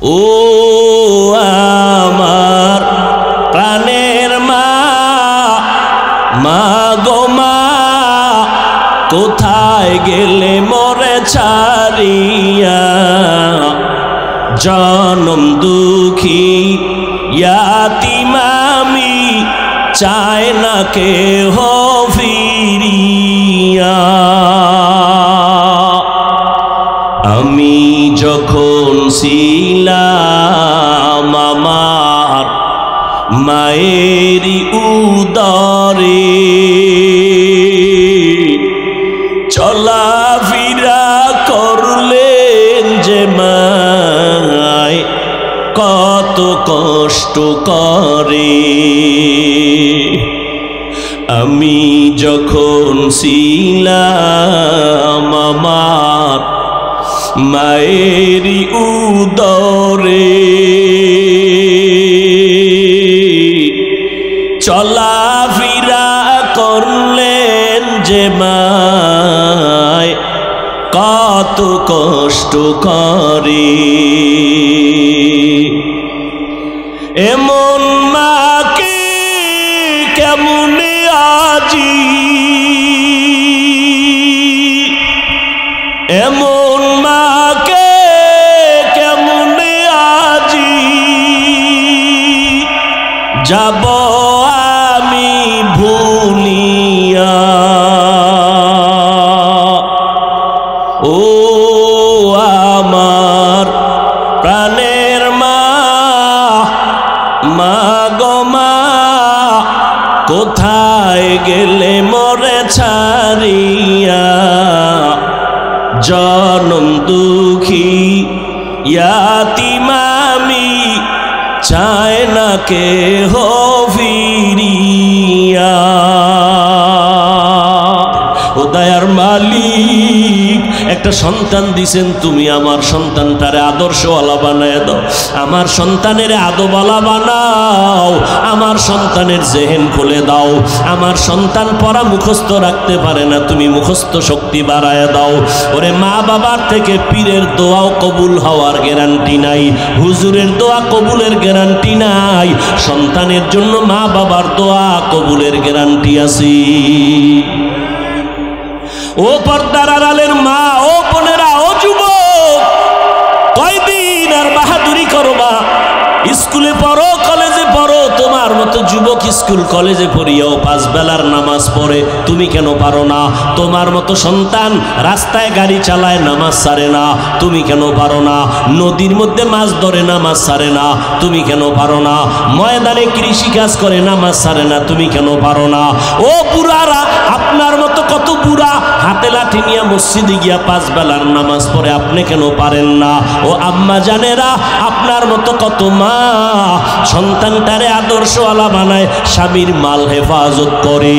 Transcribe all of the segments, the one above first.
ও আমার প্রাণের মা, মা গো মা, কোথায় গেলে মোরে ছাড়িয়া? জনম দুঃখী ইয়াতীম আমি, চায় না কেহ ফিরিয়া। আমি যখন ছিলাম আমার মায়েরই উদরে, চলাফেরা করলেন যে মায় কত কষ্ট করে। আমি যখন ছিলাম আমার মায়েরই উদরে, চলাফেরা করলেন যে মায় কত কষ্ট করে। এমন মাকে কেমনে আজি, এমন মাকে কেমনে আজি যাব আমি ভুলিয়া। ও আমার প্রাণের মা, মা গো মা, কোথায় গেলে মোরে ছাড়িয়া? জনম দুঃখী ইয়াতীম আমি, চায় না কেহ ফিরিয়া। ও দয়ার মালিক, একটা সন্তান দিছেন তুমি, আমার সন্তানটারে আদর্শওয়ালা বানায় দাও, আমার সন্তানের আদবওয়ালা বানাও, আমার সন্তানের জেহেন খুলে দাও। আমার সন্তান পড়া মুখস্থ রাখতে পারে না, তুমি মুখস্থ শক্তি বাড়ায় দাও। ওরে মা বাবার থেকে পীরের দোয়াও কবুল হওয়ার গ্যারান্টি নাই, হুজুরের দোয়া কবুলের গ্যারান্টি নাই, সন্তানের জন্য মা বাবার দোয়া কবুলের গ্যারান্টি আছে। ও পর্দার আড়ালের মা, ও বোনেরা, ও যুবক, কয়দিন আর বাহাদুরি করবা? স্কুলে পড়ো, কলেজে পড়ো, তোমার মতো যুবক স্কুল কলেজে পড়িয়াও 5 বেলার নামাজ পড়ে, তুমি কেন পারো না? তোমার মতো সন্তান রাস্তায় গাড়ি চালায়, নামাজ ছাড়ে না, তুমি কেন পারো না? নদীর মধ্যে মাছ ধরে, নামাজ ছাড়ে না, তুমি কেন পারো না? ময়দানে কৃষি কাজ করে, নামাজ ছাড়ে না, তুমি কেন পারো না? ও বুড়ারা, আপনার মতো কত বুড়া হাতে লাঠি নিয়ে মসজিদে গিয়া 5 বেলার নামাজ পড়ে, আপনি কেন পারেন না? ও আম্মা জানেরা, আপনার মতো কত মা সন্তানটারে আদর্শওয়ালা বানায়, স্বামীর মাল হেফাজত করে,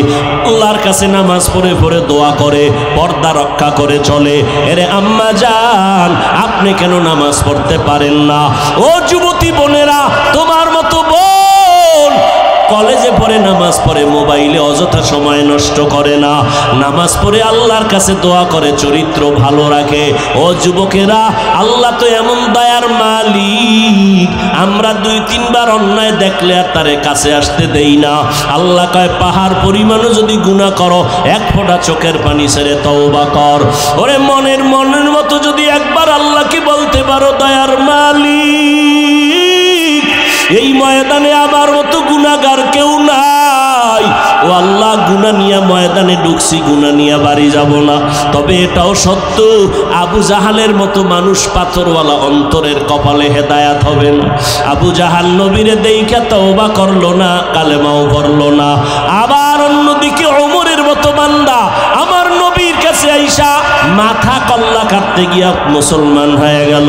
আল্লাহর কাছে নামাজ পড়ে পড়ে দোয়া করে, পর্দা রক্ষা করে চলে। এরে আম্মা জান, আপনি কেন নামাজ পড়তে পারেন না? ও যুবতী বোনেরা, তোমার মতো বোন কলেজে পড়ে, নামাজ পড়ে, মোবাইলে অযথা সময় নষ্ট করে না, নামাজ পড়ে আল্লাহর কাছে দোয়া করে, চরিত্র ভালো রাখে। ও যুবকেরা, আল্লাহ তো এমন দয়ার মালিক, আমরা 2-3 বার অন্যায় দেখলে আর তারে কাছে আসতে দেই না। আল্লাহ কয়, পাহাড় পরিমাণও যদি গুনাহ করো, 1 ফোঁটা চোখের পানি ছেড়ে তওবা কর। ওরে মনের মতো যদি একবার আল্লাহকে বলতে পারো, দয়ার মালিক, এই ময়দানে আমার মতো গুনাহগার কেউ নাই। ও আল্লাহ, গুনাহ নিয়ে ময়দানে ঢুকছি, গুনাহ নিয়ে বাড়ি যাব না। তবে এটাও সত্য, আবু জাহালের মতো মানুষ পাথরওয়ালা অন্তরের কপালে হেদায়াত হবে না। আবু জাহাল নবীরে দেইখা তওবা করলো না, কালেমাও পড়লো না। আবার অন্যদিকে ওমরের মতো বান্দা আমার নবীর কাছে আইসা মাথা কল্লা কাটতে গিয়া মুসলমান হয়ে গেল।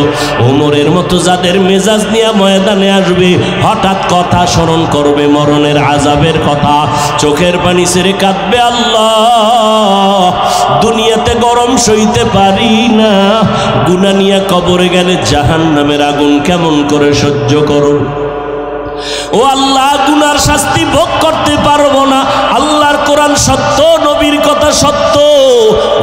ওমরের মতো যাদের মেজাজ নিয়ে ময়দানে আসবে, হঠাৎ কথা স্মরণ করবে, মরণের আযাবের কথা, চোখের পানি ছেড়ে কাঁদবে, আল্লাহ দুনিয়াতে গরম সইতে পারি না, গুনাহ নিয়ে কবরে গেলে জাহান্নামের আগুন কেমন করে সহ্য করো। ও আল্লাহ, গুনার শাস্তি ভোগ করতে পারবো না। আল্লাহর কোরআন সত্য, নবীর কথা সত্য,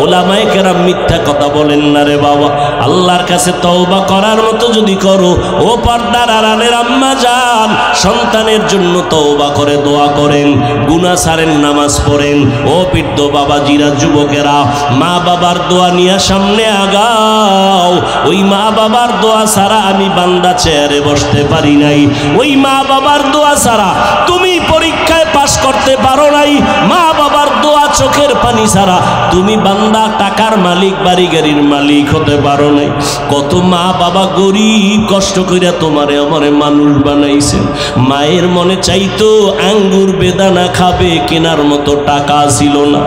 ওলামায়ে কেরাম মিথ্যা কথা বলেন না রে বাবা। আল্লাহর কাছে তওবা করার মতো যদি করো, ও পর্দার আড়ালের আম্মা যান, সন্তানের জন্য তওবা করে দোয়া করেন, গুনাহ ছাড়েন, নামাজ পড়েন। ও বৃদ্ধ বাবাজিরা, যুবকেরা, মা বাবার দোয়া নিয়ে সামনে আগাও। ওই মা বাবার দোয়া ছাড়া আমি বান্দা চেয়ারে বসতে পারি নাই। ওই মা বাবার দোয়া ছাড়া তুমি পরীক্ষায় পাশ করতে পারো নাই। মা বাবার দোয়া, চোখের পানি ছাড়া তুমি বান্দা টাকার মালিক, বাড়ি গাড়ির মালিক হতে পারো নাই। কত মা বাবা গরিব, কষ্ট কইরা তোমারে আমারে মানুষ বানাইছেন। মায়ের মনে চাইতো আঙ্গুর বেদানা খাবে, কেনার মতো টাকা ছিল না।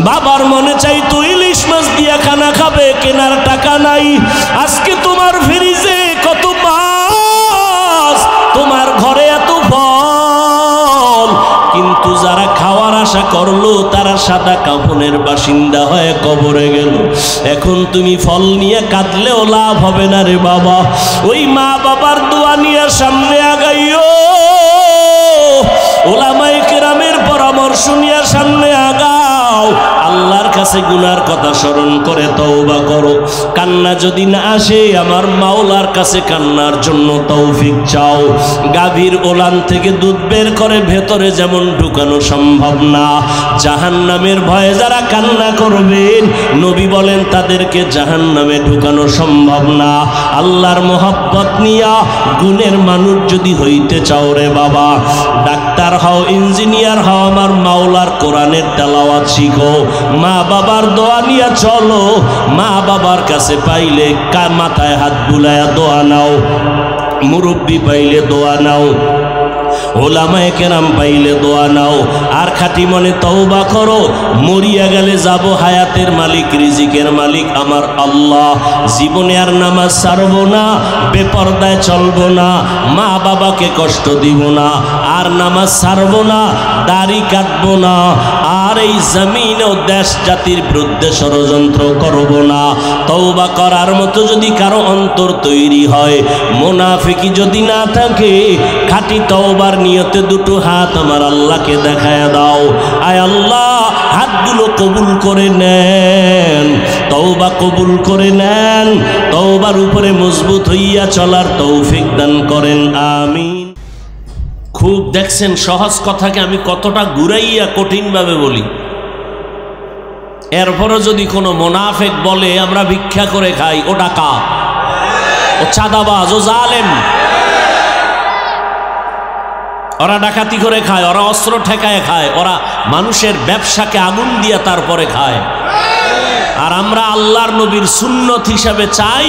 বাবার মনে চাইতো ইলিশ মাছ দিয়া খানা খাবে, কেনার টাকা নাই। আজকে তোমার ফ্রিজে কত মাছ, তোমার ঘরে এত ফল, কিন্তু যারা খাওয়ার আশা করলো তারা সাদা কাফনের বাসিন্দা হয়ে কবরে গেল। এখন তুমি ফল নিয়ে কাঁদলেও লাভ হবে না রে বাবা। ওই মা বাবার দোয়া নিয়ে সামনে আগাইও, ওলামায়ে কেরামের পরামর্শ নিয়ে সামনে আগাও। আল্লাহর কাছে গুনার কথা স্মরণ করে তওবা করো। কান্না যদি না আসে, আমার মাওলার কাছে কান্নার জন্য তৌফিক চাও। গাভীর ওলান থেকে দুধ বের করে ভেতরে যেমন ঢুকানো সম্ভব না, জাহান্নামের ভয়ে যারা কান্না করবেন, নবী বলেন তাদেরকে জাহান্নামে ঢুকানো সম্ভব না। আল্লাহর মোহাব্বত নিয়া গুণের মানুষ যদি হইতে চাও রে বাবা, ডাক্তার হও, ইঞ্জিনিয়ার হও, আমার মাওলার কোরআনের তেলাওয়াত শিখো। মা বাবার দোয়া নিয়ে চলো। মা বাবার কাছে পাইলে মাথায় হাত বুলায়া দোয়া নাও, মুরব্বী পাইলে দোয়া নাও, ওলামায়ে কেরাম পাইলে দোয়া নাও। আর খাঁটি মনে তওবা করো। মরিয়া গেলে যাব, হায়াতের মালিক, রিজিকের মালিক আমার আল্লাহ। জীবনে আর নামাজ ছাড়বো না, বেপরদায় চলবো না, মা বাবাকে কষ্ট দিব না, আর নামাজ ছাড়বো না, দাড়ি কাটবো না, আর এই জমিন ও দেশ জাতির বিরুদ্ধে ষড়যন্ত্র করবো না। তওবা করার মতো যদি কারো অন্তর তৈরি হয়, মুনাফিকি যদি না থাকে, খাঁটি তওবার নিয়তে দুটো হাত আমার আল্লাহকে দেখায় দাও। আয় আল্লাহ, হাতগুলো কবুল করে নেন, তওবা কবুল করে নেন, তওবার উপরে মজবুত হইয়া চলার তৌফিক দান করেন, আমিন। খুব দেখছেন সহজ কথাকে আমি কতটা ঘুরাইয়া কঠিনভাবে বলি। এরপরও যদি কোনো মুনাফিক বলে আমরা ভিক্ষা করে খাই, ও ডাকাত, ও চাঁদাবাজ, ও জালেম, ওরা ডাকাতি করে খায়, ওরা অস্ত্র ঠেকায় খায়, ওরা মানুষের ব্যবসাকে আগুন দিয়া তারপরে খায়। আর আমরা আল্লাহর নবীর সুন্নত হিসাবে চাই,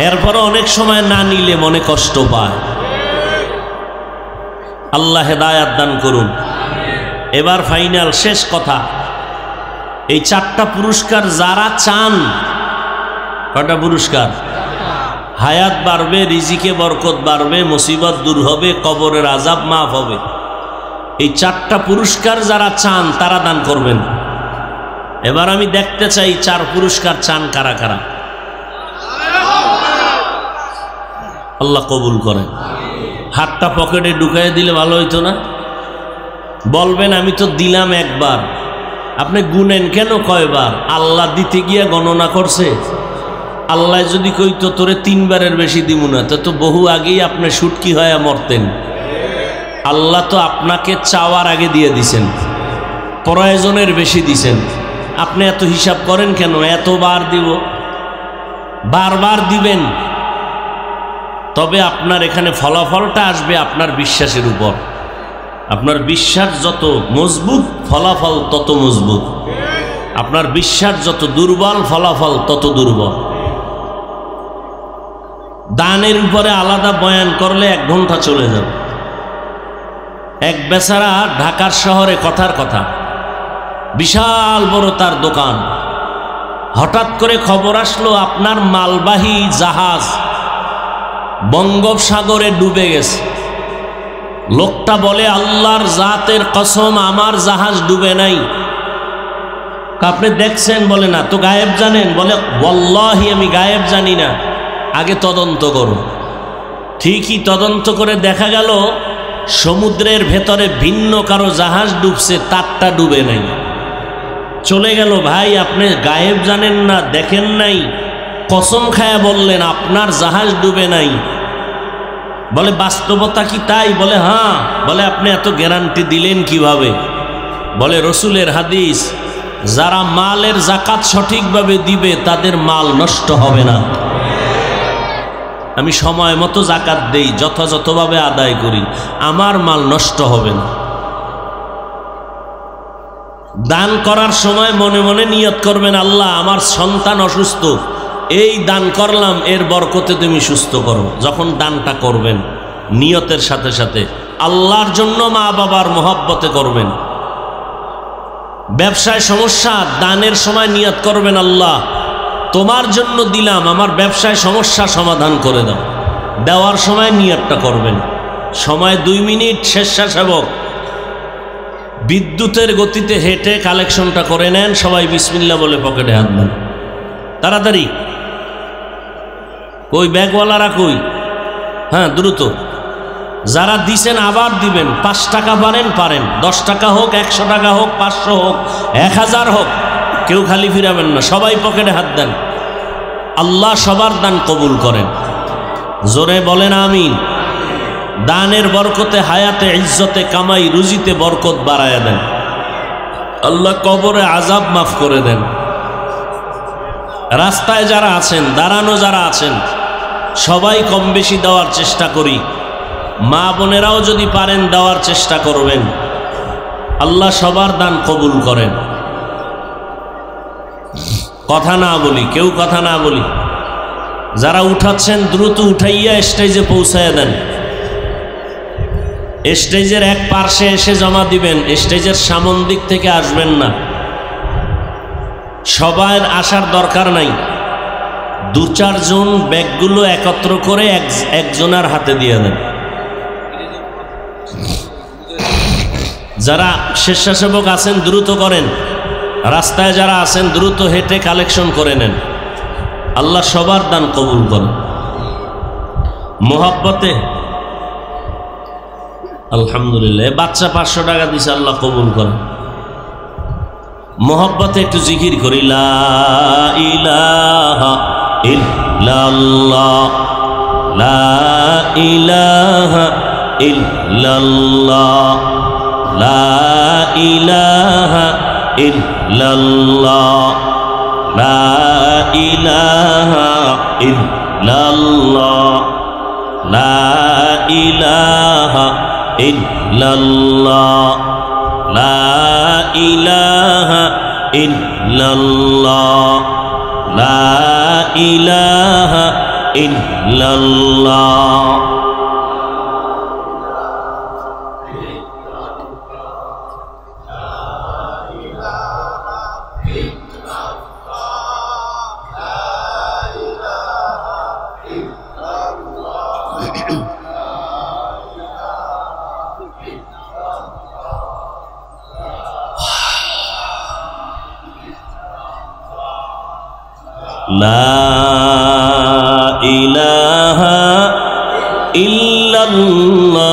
এরপরে অনেক সময় না নিলে মনে কষ্ট পায়। আল্লাহ হেদায়াত দান করুন। এবার ফাইনাল শেষ কথা, এই 4টা পুরস্কার যারা চান, কয়টা পুরস্কার? হায়াত বাড়বে, রিজিকে বরকত বাড়বে, মুসিবত দূর হবে, কবরের আযাব মাফ হবে। এই 4টা পুরস্কার যারা চান তারা দান করবেন। এবার আমি দেখতে চাই 4 পুরস্কার চান কারা কারা। আল্লাহ কবুল করেন। হাতটা পকেটে ঢুকাই দিলে ভালো হইতো না? বলবেন আমি তো দিলাম একবার। আপনি গুনেন কেন কয়বার? আল্লাহ দিতে গিয়া গণনা করছে। আল্লাহ যদি কইতো তোরে 3 বারের বেশি দিব না, তো বহু আগেই আপনি সুটকি হয়ে মরতেন। আল্লাহ তো আপনাকে চাওয়ার আগে দিয়ে দিছেন, প্রয়োজনের বেশি দিছেন। আপনি এত হিসাব করেন কেন? এতবার দিব, বারবার দিবেন, তবে আপনার এখানে ফলাফলটা আসবে আপনার বিশ্বাসের উপর। আপনার বিশ্বাস যত মজবুত, ফলাফল তত মজবুত। আপনার বিশ্বাস যত দুর্বল, ফলাফল তত দুর্বল। দানের উপরে আলাদা বয়ান করলে 1 ঘন্টা চলে যাবে। এক বেচারা ঢাকার শহরে, কথার কথা, বিশাল বড় তার দোকান। হঠাৎ করে খবর আসলো আপনার মালবাহী জাহাজ বঙ্গোপসাগরে ডুবে গেছে। লোকটা বলে আল্লাহর জাতের কসম আমার জাহাজ ডুবে নাই। আপনি দেখছেন? বলে না। তো গায়েব জানেন? বলে ওয়াল্লাহি আমি গায়েব জানি না, আগে তদন্ত করো। ঠিকই তদন্ত করে দেখা গেল সমুদ্রের ভেতরে ভিন্ন কারো জাহাজ ডুবছে, তারটা ডুবে নাই। চলে গেল, ভাই আপনি গায়েব জানেন না, দেখেন নাই, কসম খায়া বললেন আপনার জাহাজ ডুবে নাই। বলে বাস্তবতা কি তাই? বলে হ্যাঁ। বলে আপনি এত গ্যারান্টি দিলেন কিভাবে? বলে রসুলের হাদিস, যারা মালের যাকাত সঠিকভাবে দিবে তাদের মাল নষ্ট হবে না। আমি সময় মতো যাকাত দেই, যথাযথভাবে আদায় করি, আমার মাল নষ্ট হবে না। দান করার সময় মনে মনে নিয়ত করবেন, আল্লাহ আমার সন্তান অসুস্থ, এই দান করলাম, এর বরকতে তুমি সুস্থ করো। যখন দানটা করবেন নিয়তের সাথে সাথে আল্লাহর জন্য, মা বাবার মহব্বতে করবেন। ব্যবসায় সমস্যা, দানের সময় নিয়ত করবেন, আল্লাহ তোমার জন্য দিলাম, আমার ব্যবসায় সমস্যা সমাধান করে দাও। দেওয়ার সময় নিয়তটা করবেন। সময় 2 মিনিট, স্বেচ্ছাসেবক বিদ্যুতের গতিতে হেঁটে কালেকশনটা করে নেন, সবাই বিসমিল্লাহ বলে পকেটে হাত দেন, তাড়াতাড়ি। কই ব্যাগওয়ালারা কই? হ্যাঁ দ্রুত। যারা দিছেন আবার দিবেন, 5 টাকা পারেন, 10 টাকা হোক, 100 টাকা হোক, 500 হোক, 1000 হোক, কেউ খালি ফিরাবেন না, সবাই পকেটে হাত দেন। আল্লাহ সবার দান কবুল করেন, জোরে বলেন আমিন। দানের বরকতে হায়াতে, ইজ্জতে, কামাই, রুজিতে বরকত বাড়ায়া দেন। আল্লাহ কবরে আযাব মাফ করে দেন। রাস্তায় যারা আছেন, দাঁড়ানো যারা আছেন, সবাই কম বেশি দেওয়ার চেষ্টা করি। মা বোনেরাও যদি পারেন দেওয়ার চেষ্টা করবেন। আল্লাহ সবার দান কবুল করেন। কথা না বলি, কেউ কথা না বলি। যারা উঠাচ্ছেন দ্রুত উঠাইয়া স্টেজে পৌঁছায় দেন। স্টেজের এক পার্শ্বে এসে জমা দিবেন, স্টেজের সামন দিক থেকে আসবেন না। সবার আসার দরকার নাই। 2-4 জন ব্যাগগুলো একত্র করে একজনের হাতে দিয়ে দেন। যারা স্বেচ্ছাসেবক আছেন দ্রুত করেন। রাস্তায় যারা আছেন দ্রুত হেঁটে কালেকশন করে নেন। আল্লাহ সবার দান কবুল করেন। মোহাব্বতে আলহামদুলিল্লাহ, বাচ্চা 500 টাকা দিছে, আল্লাহ কবুল করেন। মোহাব্বতে একটু জিকির করি, লা ইলাহা ইল্লাল্লাহ, লা ইলাহা ইল্লাল্লাহ, লা ইলাহা ইল্লাল্লাহ, লা ইলাহা ইল্লাল্লাহ, লা ইলাহা ইল্লাল্লাহ, লা ইলাহা ইল্লাল্লাহ, লা ইলাহা ইল্লাল্লাহ। লা ইলাহা ইল্লাল্লাহ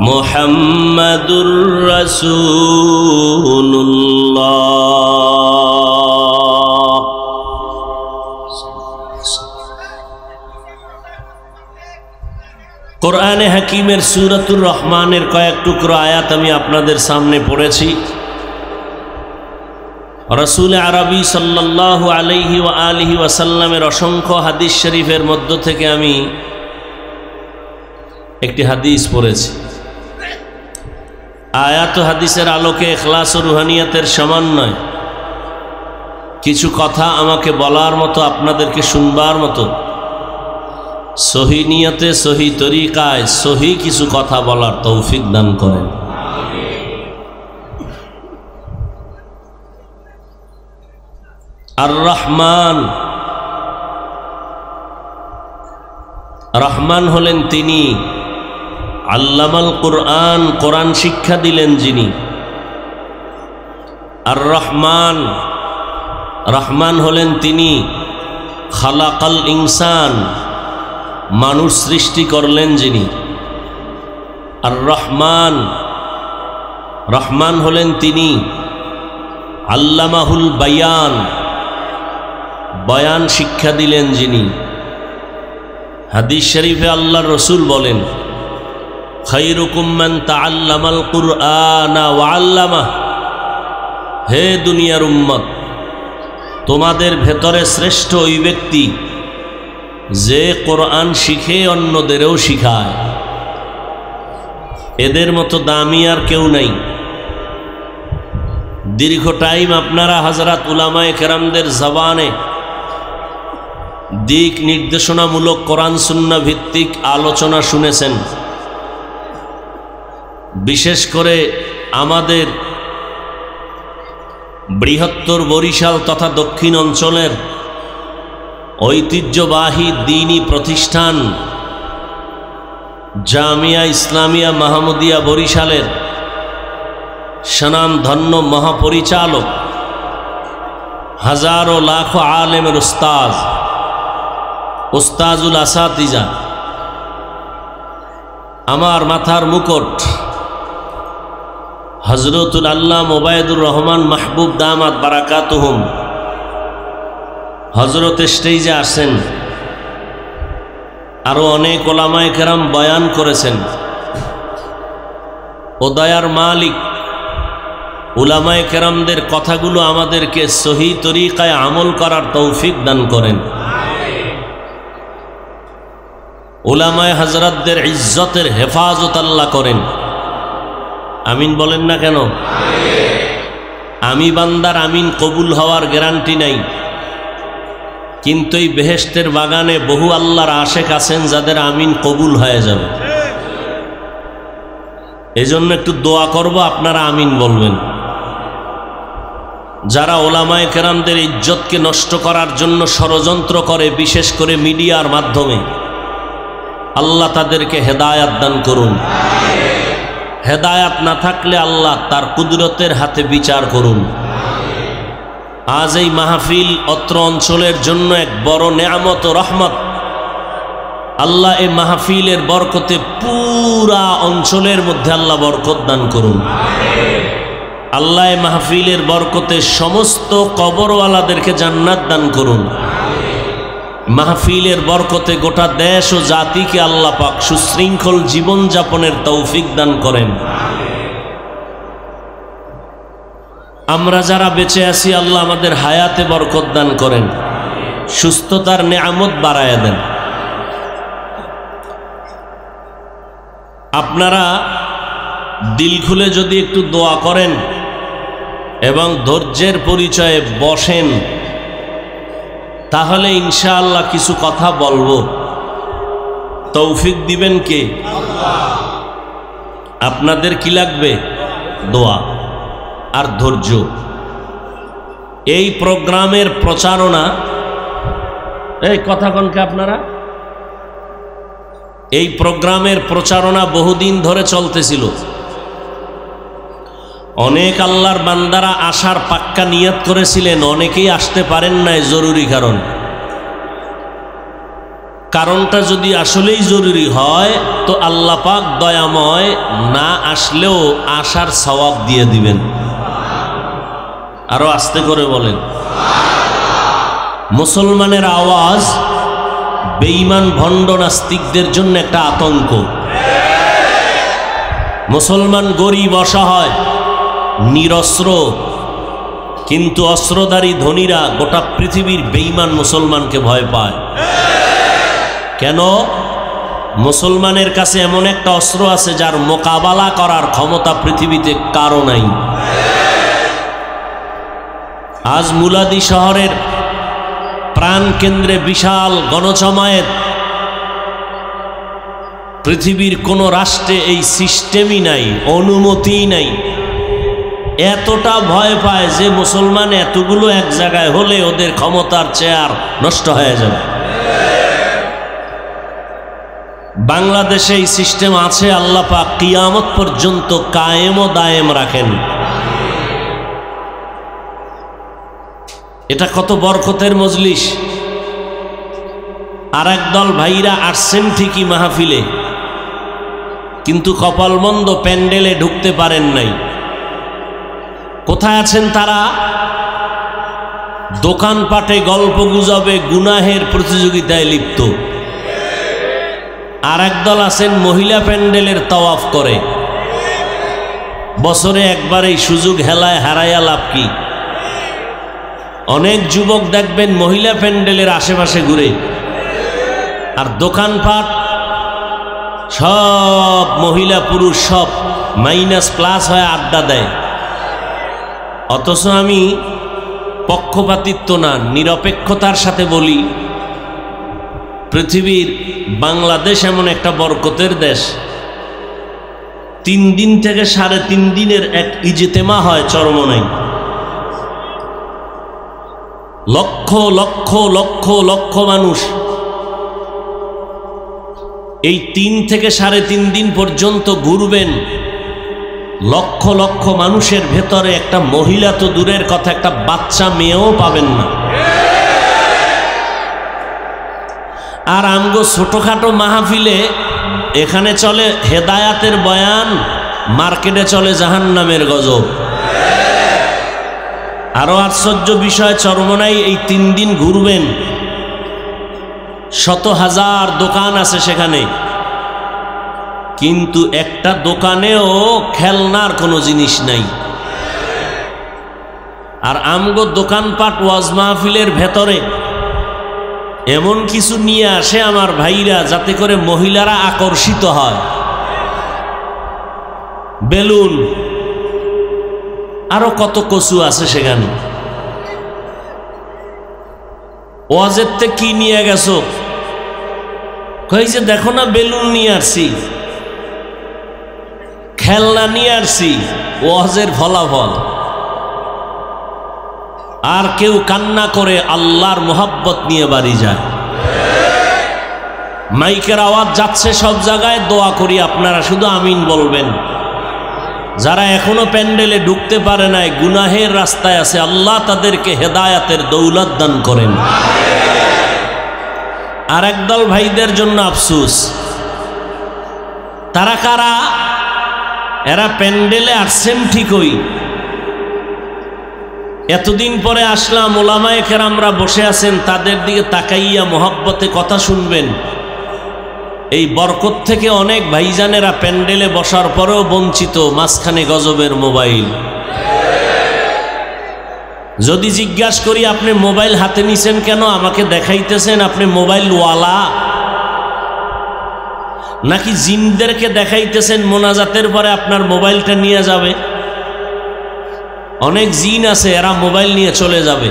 মুহাম্মাদুর রাসূলুল্লাহ। কোরআনে হাকিমের সূরাতুর রহমানের কয়েক টুকরো আয়াত আমি আপনাদের সামনে পড়েছি। রসুল আরবি সাল্লাল্লাহু আলাইহি ওয়া আলিহি ওয়াসাল্লামের অসংখ্য হাদিস শরীফের মধ্য থেকে আমি একটি হাদিস পড়েছি। আয়াত হাদিসের আলোকে ইখলাস ও রুহানিয়াতের সমন্বয় কিছু কথা আমাকে বলার মতো, আপনাদেরকে শুনবার মতো, সহি নিয়তে, সহি তরিকায়, সহি কিছু কথা বলার তৌফিক দান করেন। আর রহমান, রহমান হলেন তিনি, আল্লামাল কুরআন, কোরআন শিক্ষা দিলেন যিনি। আর রহমান, রহমান হলেন তিনি, খালাকাল ইনসান, মানুষ সৃষ্টি করলেন যিনি। আর রহমান, রহমান হলেন তিনি। আল্লামাহুল বায়ান, বয়ান শিক্ষা দিলেন যিনি। হাদিস শরীফে আল্লাহর রসুল বলেন, খায়রুকুম মান তাআল্লামাল কুরআনা ওয়া আল্লামাহ। হে দুনিয়ার উম্মত, তোমাদের ভেতরে শ্রেষ্ঠ ওই ব্যক্তি যে কোরআন শিখে অন্যদেরও শিখায়। এদের মতো দামি আর কেউ নাই। দীর্ঘ টাইম আপনারা হযরত উলামায়ে কেরামদের জবানে দিক নির্দেশনামূলক কোরআন সুন্নাহ ভিত্তিক আলোচনা শুনেছেন। বিশেষ করে আমাদের বৃহত্তর বরিশাল তথা দক্ষিণ অঞ্চলের ঐতিহ্যবাহী দ্বীনি প্রতিষ্ঠান জামিয়া ইসলামিয়া মাহমুদিয়া বরিশালের স্বনামধন্য মহাপরিচালক, হাজারো লাখো আলেমের উস্তাজ, উস্তাজুল আসাতিজা, আমার মাথার মুকুট হযরতুল আল্লাহ ওবায়দুর রহমান মাহবুব দামাত বারাকাতুহুম হযরত স্টেজে আসেন। আরো অনেক ওলামায়ে কেরাম বয়ান করেছেন। ও দয়ার মালিক উলামায়ে কেরামদের কথাগুলো আমাদেরকে সহি তরিকায় আমল করার তৌফিক দান করেন। উলামায়ে হযরতদের ইজ্জতের হেফাজত আল্লাহ করেন। আমিন বলেন না কেন? আমি বান্দার আমিন কবুল হওয়ার গ্যারান্টি নাই, কিন্তু এই বেহেশতের বাগানে বহু আল্লাহর আশেক আছেন যাদের আমিন কবুল হয়ে যাবে। এজন্য একটু দোয়া করব, আপনারা আমিন বলবেন। যারা ওলামায়ে কেরামদের ইজ্জতকে নষ্ট করার জন্য ষড়যন্ত্র করে, বিশেষ করে মিডিয়ার মাধ্যমে, আল্লাহ তাদেরকে হেদায়াত দান করুন। হেদায়াত না থাকলে আল্লাহ তার কুদরতের হাতে বিচার করুন। আজ এই মাহফিল অত্র অঞ্চলের জন্য এক বড় নেয়ামত ও রহমত। আল্লাহ এই মাহফিলের বরকতে পুরা অঞ্চলের মধ্যে আল্লাহ বরকত দান করুন। আল্লাহ এই মাহফিলের বরকতে সমস্ত কবরওয়ালাদেরকে জান্নাত দান করুন। মাহফিলের বরকতে গোটা দেশ ও জাতিকে আল্লাহ পাক সুশৃঙ্খল জীবনযাপনের তৌফিক দান করেন। আমরা যারা বেঁচে আছি আল্লাহ আমাদের হায়াতে বরকত দান করেন, সুস্থতার নেয়ামত বাড়ায়া দেন। আপনারা দিল খুলে যদি একটু দোয়া করেন এবং ধৈর্যের পরিচয়ে বসেন, তাহলে ইনশাআল্লাহ কিছু কথা বলবো। তৌফিক দিবেন কে? আপনাদের কি লাগবে? দোয়া আর ধৈর্য। এই প্রোগ্রামের প্রচারণা, এই কথা কনকে আপনারা, এই প্রোগ্রামের প্রচারণা বহুদিন ধরে চলতেছিল। অনেক আল্লাহর বান্দারা আসার পাক্কা নিয়ত করেছিলেন, অনেকেই আসতে পারেন নাই জরুরি কারণ। কারণটা যদি আসলেই জরুরি হয় তো আল্লাহ পাক দয়াময়, না আসলেও আসার সওয়াব দিয়ে দিবেন। আরো আস্তে করে বলেন। মুসলমানের আওয়াজ বেঈমান ভণ্ড নাস্তিকদের জন্য একটা আতঙ্ক। মুসলমান গরিব অসহায় নিরস্ত্র, কিন্তু অস্ত্রধারী ধনীরা গোটা পৃথিবীর বেঈমান মুসলমানকে ভয় পায়। কেন? মুসলমানের কাছে এমন একটা অস্ত্র আছে যার মোকাবেলা করার ক্ষমতা পৃথিবীতে কারো নাই। আজ মুলাদি শহরের প্রাণ কেন্দ্রে বিশাল গণজমায়েত। পৃথিবীর কোন রাষ্ট্রে এই সিস্টেমই নাই, অনুমতিই নাই। এতটা ভয় পায় যে মুসলমান এতগুলো এক জায়গায় হলে ওদের ক্ষমতার চেয়ার নষ্ট হয়ে যাবে। বাংলাদেশে এই সিস্টেম আছে, আল্লাহ পাক কিয়ামত পর্যন্ত কায়েম ও দায়েম রাখেন। এটা কত বরকতের মজলিস। আর একদল ভাইরা আসছেন ঠিকই মাহফিলে, কিন্তু কপালমন্দ প্যান্ডেলে ঢুকতে পারেন নাই। কোথায় আছেন তারা? দোকানপাটে গল্প গুজবে গুনাহের প্রতিযোগিতায় লিপ্ত। আর একদল আছেন মহিলা প্যান্ডেলের তাওয়াফ করে। বছরে একবার এই সুযোগ হেলায় হারাইয়া লাভ কি? অনেক যুবক দেখবেন মহিলা প্যান্ডেলের আশেপাশে ঘুরে, আর দোকানপাট সব মহিলা পুরুষ সব মাইনাস প্লাস হয়ে আড্ডা দেয়। অথচ আমি পক্ষপাতিত্ব না, নিরপেক্ষতার সাথে বলি, পৃথিবীর বাংলাদেশ এমন একটা বরকতের দেশ, 3 দিন থেকে 3.5 দিনের এক ইজতেমা হয় চরমনাই। লক্ষ লক্ষ লক্ষ লক্ষ মানুষ এই 3 থেকে 3.5 দিন পর্যন্ত ঘুরবেন। লক্ষ লক্ষ মানুষের ভেতরে একটা মহিলা তো দূরের কথা, একটা বাচ্চা মেয়েও পাবেন না। আর আমগো ছোটখাটো মাহফিলে এখানে চলে হেদায়াতের বয়ান, মার্কেটে চলে জাহান্নামের গজব। আরো আশ্চর্য বিষয়, চরমনাই এই 3 দিন ঘুরবেন, শত হাজার দোকান আছে সেখানে, কিন্তু একটা দোকানেও খেলনার কোনো জিনিস নাই। আর আমগো দোকানপাট ওয়াজ মাহফিলের ভেতরে এমন কিছু নিয়ে আসে আমার ভাইরা, যাতে করে মহিলারা আকর্ষিত হয়। বেলুন, আরো কত কচু আছে সেখানে। ওয়াজের তে কি নিয়ে গেছো? কই যে দেখো না বেলুন নিয়ে আসছি, খেলনা নিয়ে আসছি। ওয়াজের ফলাফল। আর কেউ কান্না করে আল্লাহর মোহাব্বত নিয়ে বাড়ি যায়। মাইকের আওয়াজ যাচ্ছে সব জায়গায়, দোয়া করি আপনারা শুধু আমিন বলবেন। যারা এখনো প্যান্ডেলে ঢুকতে পারে নাই, গুনাহের রাস্তায় আছে, আল্লাহ তাদেরকে হেদায়াতের দৌলত দান করেন। আর একদল ভাইদের জন্য আফসোস। তারা কারা? এরা প্যান্ডেলে আসছেন ঠিকই, এতদিন পরে আসলাম, ওলামায়ে কেরামরা বসে আছেন, তাদের দিকে তাকাইয়া মোহাব্বতে কথা শুনবেন। এই বরকত থেকে অনেক ভাইজানেরা প্যান্ডেলে বসার পরেও বঞ্চিত, মাঝখানে গজবের মোবাইল। যদি জিজ্ঞাসা করি আপনি মোবাইল হাতে নিছেন কেন, আমাকে দেখাইতেছেন আপনি মোবাইল ওয়ালা, নাকি জিনদেরকে দেখাইতেছেন মোনাজাতের পরে আপনার মোবাইলটা নিয়ে যাবে? অনেক জিন আছে, এরা মোবাইল নিয়ে চলে যাবে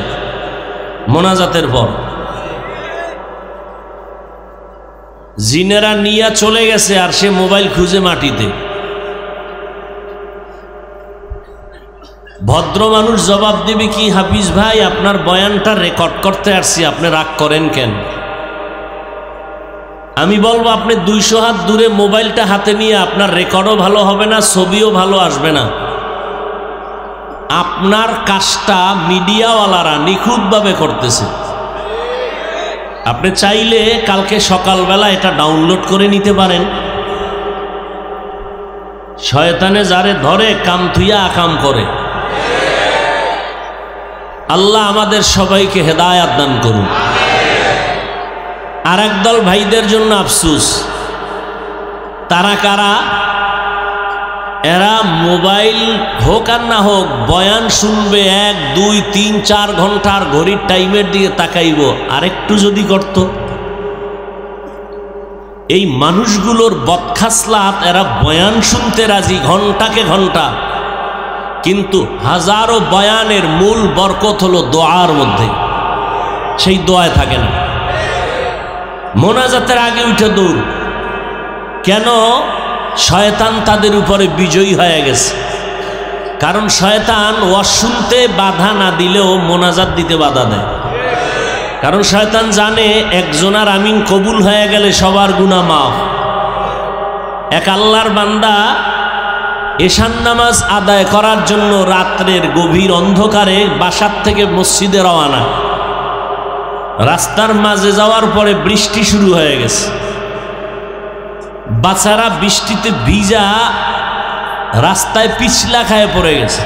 মোনাজাতের পর। জিনেরা নিয়ে চলে গেছে, আর সে মোবাইল খুঁজে মাটিতে। ভদ্র মানুষ জবাব দেবে কি, হাফিজ ভাই আপনার বয়ানটা রেকর্ড করতে আসছি, আপনি রাগ করেন কেন? আমি বলবো আপনি 200 হাত দূরে মোবাইলটা হাতে নিয়ে, আপনার রেকর্ডও ভালো হবে না, ছবিও ভালো আসবে না। আপনার কাজটা মিডিয়াওয়ালারা নিখুঁতভাবে করতেছে। আপনি চাইলে কালকে সকালবেলা এটা ডাউনলোড করে নিতে পারেন। শয়তানে যারে ধরে কাম থুইয়া আকাম করে। আল্লাহ আমাদের সবাইকে হেদায়াত দান করুন। আর একদল ভাইদের জন্য আফসোস। তারা কারা? এরা মোবাইল হোক আর না হোক বয়ান শুনবে 1, 2, 3, 4 ঘন্টার, ঘড়ির টাইমের দিকে তাকাইব, আরেকটু যদি করত। এই মানুষগুলোর বদখাসলাত, এরা বয়ান শুনতে রাজি ঘন্টাকে ঘন্টা, কিন্তু হাজারো বয়ানের মূল বরকত হলো দোয়ার মধ্যে, সেই দোয়ায় থাকে না। মোনাজাতের আগে উঠে দৌড়। কেন? শয়তান তাদের উপরে বিজয়ী হয়ে গেছে। কারণ শয়তান ওয়াজ শুনতে বাধা না দিলেও মোনাজাত দিতে বাধা দেয়। কারণ শয়তান জানে একজনার আমিন কবুল হয়ে গেলে সবার গুনাহ মাফ। এক আল্লাহর বান্দা এশার নামাজ আদায় করার জন্য রাত্রের গভীর অন্ধকারে বাসার থেকে মসজিদে রওনা। রাস্তার মাঝে যাওয়ার পরে বৃষ্টি শুরু হয়ে গেছে, বাচ্চারা বৃষ্টিতে ভিজা রাস্তায় পিছলা খায় পড়ে গেছে।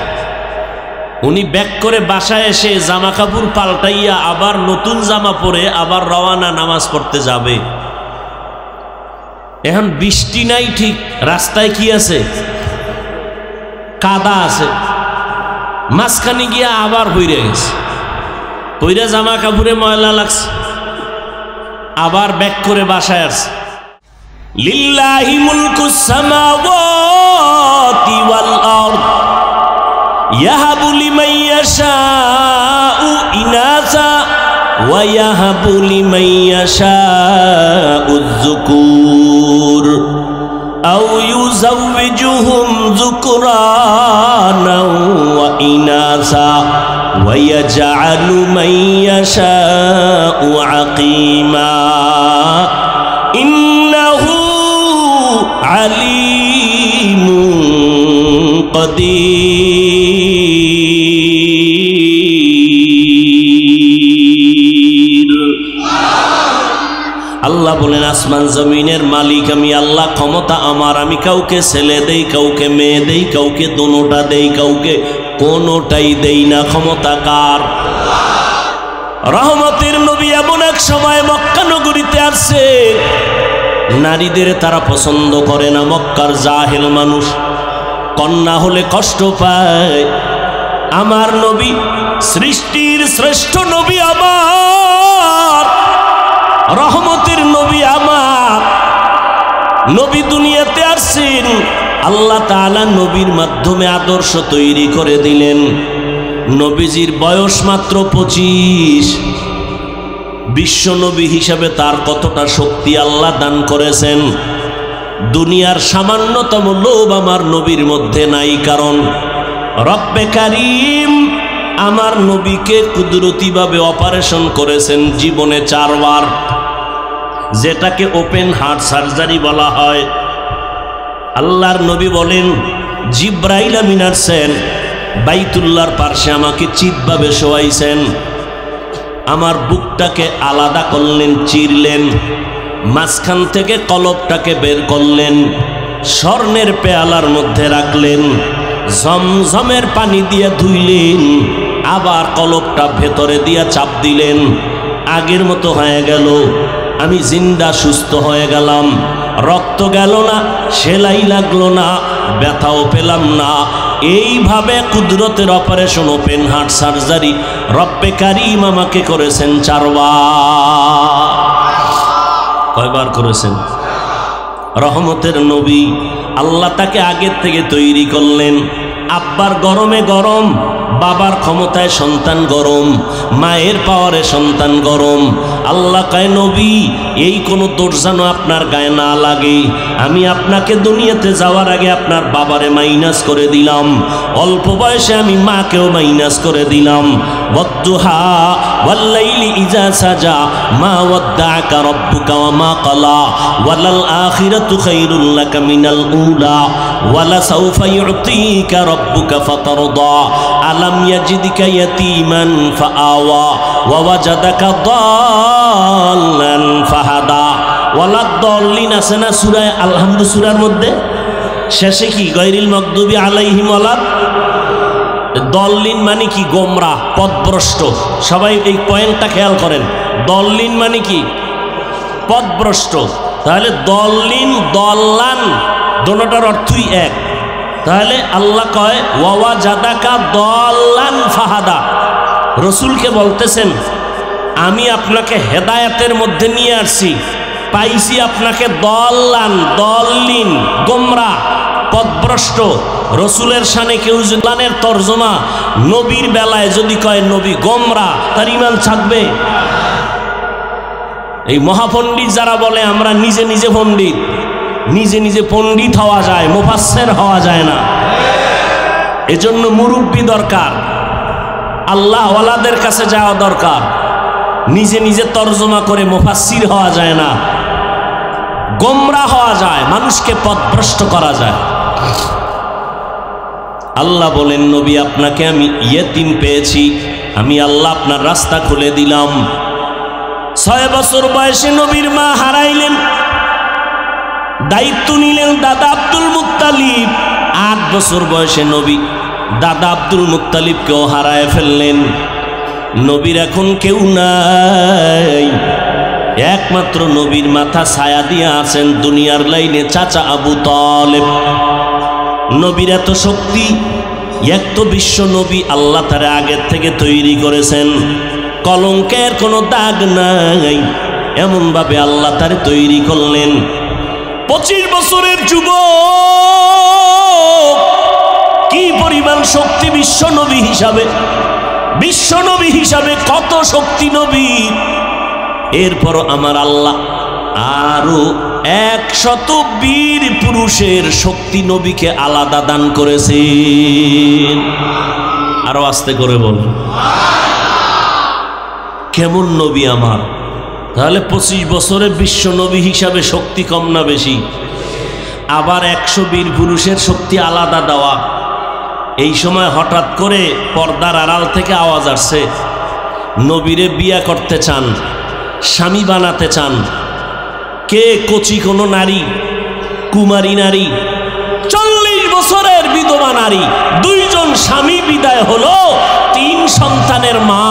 উনি ব্যাক করে বাসায় এসে জামা কাপড় পাল্টাইয়া আবার নতুন জামা পরে আবার রওয়ানা নামাজ পড়তে যাবে। এখন বৃষ্টি নাই, ঠিক রাস্তায় কি আছে? কাদা আছে। মাঝখানে গিয়া আবার হইরে গেছে, হইরা জামা কাপড়ে ময়লা লাগছে, আবার ব্যাক করে বাসায় আসছে। লিল্লাহি মুলকুস সামাওয়াতি ওয়াল আরদ ইয়াহাবু লিমান ইয়াশাউ ইনাসা ওয়া ইয়াহাবু লিমান ইয়াশাউ যুকুর আও ইউযাওয়িজুহুম যুকরানা ওয়া ইনাসা ওয়া ইয়াজআলু মান ইয়াশাউ আকিমা ইন্নাহু আলিমুন কাদির। আল্লাহ বলেন, আসমান জমিনের মালিক আমি আল্লাহ, ক্ষমতা আমার। আমি কাউকে ছেলে দেই, কাউকে মেয়ে দেই, কাউকে দোনোটা দেই, কাউকে কোনোটাই দেই না। ক্ষমতা কার? রহমতের নবী এমন এক সময় মক্কা নগরীতে আসছে, নারীদের তারা পছন্দ করে না। মক্কার জাহেল মানুষ, কন্যা হলে কষ্ট পায়। আমার নবী সৃষ্টির শ্রেষ্ঠ নবী, আমার রহমতের নবী, আমার নবী দুনিয়াতে আসছেন। আল্লাহ তাআলা নবীর মাধ্যমে আদর্শ তৈরি করে দিলেন। নবীজির বয়স মাত্র 25। বিশ্ব নবী হিসাবে তার কতটা শক্তি আল্লাহ দান করেছেন, দুনিয়ার সামান্যতম লোভ আমার নবীর মধ্যে নাই। কারণ রব্বে কারীম আমার নবীকে কুদরতিভাবে অপারেশন করেছেন জীবনে 4 বার, যেটাকে ওপেন হার্ট সার্জারি বলা হয়। আল্লাহর নবী বলেন, জিব্রাইল আমিন আসছেন, বাইতুল্লাহর পার্শ্বে আমাকে চিৎভাবে শোয়াইছেন, আমার বুকটাকে আলাদা করলেন, চিরলেন, মাঝখান থেকে কলবটাকে বের করলেন, স্বর্ণের পেয়ালার মধ্যে রাখলেন, ঝমঝমের পানি দিয়ে ধুইলেন, আবার কলবটা ভেতরে দিয়া চাপ দিলেন। আগের মতো হয়ে গেল, আমি জিন্দা সুস্থ হয়ে গেলাম। রক্ত গেল না, সেলাই লাগলো না, ব্যথাও পেলাম না। এইভাবে কুদরতের অপারেশন, ওপেন হার্ট সার্জারি রব্বে কারীম আমাকে করেছেন 4 বার। কয়বার করেছেন? রহমতের নবী, আল্লাহ তাকে আগের থেকে তৈরি করলেন। আব্বার গরমে গরম, বাবার ক্ষমতায় সন্তান গরম, মায়ের পাওয়ারে সন্তান গরম। আল্লাহ কয়, নবী এই কোনো দোষ যেন আপনার গায়ে না লাগে। আমি আপনাকে দুনিয়াতে যাওয়ার আগে আপনার বাবারে মাইনাস করে দিলাম, অল্প বয়সে আমি মাকেও মাইনাস করে দিলাম। ওয়াদ্দুহা ওয়াল্লাইলি ইজা সাজা মা ওয়াদ্দাআকা রাব্বুকা ওয়া মা ক্বালা ওয়ালাল আখিরাতু খায়রুল লাকা মিনাল উলা ওয়ালা সাওফা ইউতিকা রাব্বুকা ফাতারদা আলাম ইয়াজিদকা ইয়াতীমান ফাআওয়া ওয়া ওয়াজাদাকা দাল্লান ফাহাদা। ওয়ালাদ দাল্লিন আছে না সূরা আল-হামদ সূরার মধ্যে? শেষে কি? গায়রিল মাগদুবি আলাইহিম ওয়ালাদ দল্লিন মানে কি? গোমরাহ, পথভ্রষ্ট। সবাই এই পয়েন্টটা খেয়াল করেন। দল্লিন মানে কি? পথভ্রষ্ট। তাহলে দল্লিন, দল্লান দোনোটার অর্থই এক। তাহলে আল্লাহ কয় ওয়া জাদাকা দল্লান ফাহাদা। রসুলকে বলতেছেন, আমি আপনাকে হেদায়েতের মধ্যে নিয়ে আসছি, পাইছি আপনাকে দল্লান, দল্লিন, গোমরাহ, পথভ্রষ্ট। রসুলের শানে কেউ যদি তর্জমা নবীর বেলায় যদি কয় নবী গোমরাহ, তার ঈমান থাকবে? এই মহাপণ্ডিত যারা বলে আমরা নিজে নিজে পণ্ডিত, নিজে নিজে পণ্ডিত হওয়া যায়, মুফাসসির হওয়া যায় না। এজন্য মুরব্বি দরকার, আল্লাহ ওয়ালাদের কাছে যাওয়া দরকার। নিজে নিজে তর্জমা করে মুফাসসির হওয়া যায় না, গোমরাহ হওয়া যায়, মানুষকে পথভ্রষ্ট করা যায়। আল্লাহ বলেন, নবী আপনাকে আমি ইয়েতিম পেয়েছি, আমি আল্লাহ আপনার রাস্তা খুলে দিলাম। 6 বছর বয়সে নবীর মা হারাইলেন, দায়িত্ব নিলেন দাদা আব্দুল মুত্তালিব। 8 বছর বয়সে নবী দাদা আব্দুল মুত্তালিবকেও হারায় ফেললেন। নবীর এখন কেউ নাই, একমাত্র নবীর মাথা ছায়া দিয়ে আছেন দুনিয়ার লাইনে চাচা আবু তালেব। নবীর এত শক্তি, এক তো বিশ্ব নবী, আল্লাহ তারা আগের থেকে তৈরি করেছেন, কলঙ্কের কোনো দাগ নাই, এমনভাবে আল্লাহ তারে তৈরি করলেন। 25 বছরের যুবক, কি পরিমাণ শক্তি বিশ্ব নবী হিসাবে, বিশ্ব নবী হিসাবে কত শক্তি নবী। এরপর আমার আল্লাহ আরো 100 বীর পুরুষের শক্তি নবীকে আলাদা দান করেছেন। আরো আস্তে করে বল, কেমন নবী আমার। তাহলে 25 বছরে বিশ্ব নবী হিসাবে শক্তি কম না বেশি? আবার 100 বীর পুরুষের শক্তি আলাদা দেওয়া। এই সময় হঠাৎ করে পর্দার আড়াল থেকে আওয়াজ আসছে, নবীরে বিয়া করতে চান, স্বামী বানাতে চান। কে? কচি কোনো নারী, কুমারী নারী, 40 বছরের বিধবা নারী। 2 জন স্বামী বিদায় হলো, 3 সন্তানের মা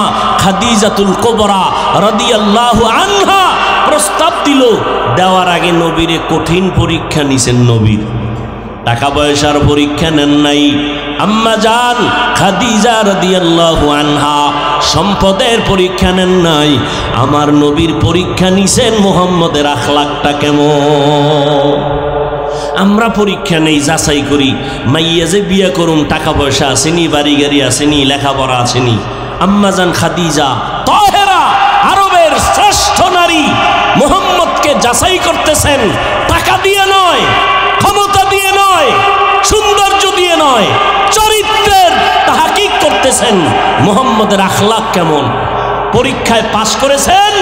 খাদিজাতুল কুবরা রাদিয়াল্লাহু আনহা প্রস্তাব দিল। দেওয়ার আগে নবীরে কঠিন পরীক্ষা নিছেন নবীর, টাকা পয়সার পরীক্ষা নেন নাই। আম্মা জান খাদিজা রাদিয়াল্লাহু আনহা সম্পদের পরীক্ষা নেন নাই, আমার নবীর পরীক্ষা নিছেন মুহাম্মদের আখলাকটা কেমন। আমরা পরীক্ষা নেই, যাচাই করি, মাইয়া যে বিয়ে করুম টাকা পয়সা আসেনি, বাড়ি গাড়ি আসেনি, লেখাপড়া আসেনি। আম্মা জান খাদিজা তাহেরা, আরবের শ্রেষ্ঠ নারী, মুহাম্মদকে যাচাই করতেছেন, টাকা দিয়ে নয়, ক্ষমতা দিয়ে নয়, সৌন্দর্য দিয়ে নয়, চরিত্রের তাহকিক করতেছেন মুহাম্মদের আখলাক কেমন। পরীক্ষায় পাশ করেছেন,